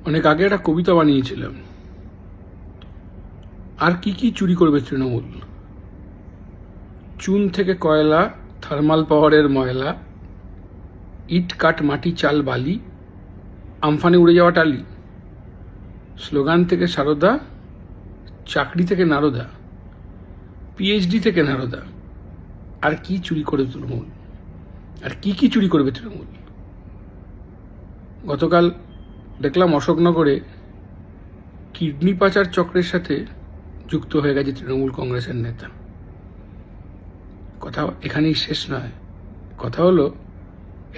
অনেক আগে একটা কবিতা বানিয়েছিলাম, আর কি কি চুরি করবে তৃণমূল। চুন থেকে কয়লা, থার্মাল পাওয়ারের ময়লা, ইট কাঠ মাটি চাল বালি, আমফানে উড়ে যাওয়া টালি, স্লোগান থেকে সারদা, চাকরি থেকে নারদা, পিএইচডি থেকে নারদা। আর কি চুরি করে তৃণমূল, আর কি কি চুরি করবে তৃণমূল। গতকাল দেখলাম অশোকনগরে কিডনি পাচার চক্রের সাথে যুক্ত হয়ে গেছে তৃণমূল কংগ্রেসের নেতা। কথা এখানেই শেষ নয়। কথা হলো,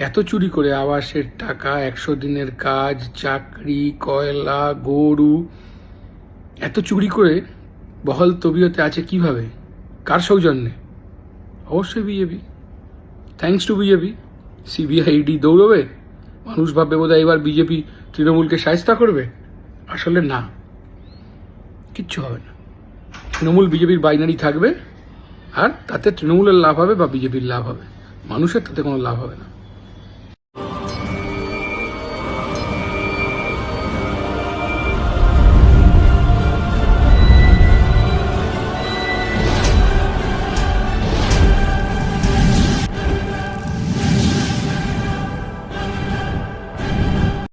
এত চুরি করে আবাসের টাকা, 100 দিনের কাজ, চাকরি, কয়লা, গরু, এত চুরি করে বহল তবিয়তে আছে কিভাবে, কার সৌজন্যে? অবশ্যই BJP. Thanks to BJP. CBI ED দৌড়বে, মানুষ ভাববে বোধহয় এবার বিজেপি তৃণমূলকে শায়েস্তা করবে। আসলে না, কিচ্ছু হবে না। তৃণমূল বিজেপির বাইনারি থাকবে, আর তাতে তৃণমূলের লাভ হবে বা বিজেপির লাভ হবে, মানুষের তাতে কোনো লাভ হবে না।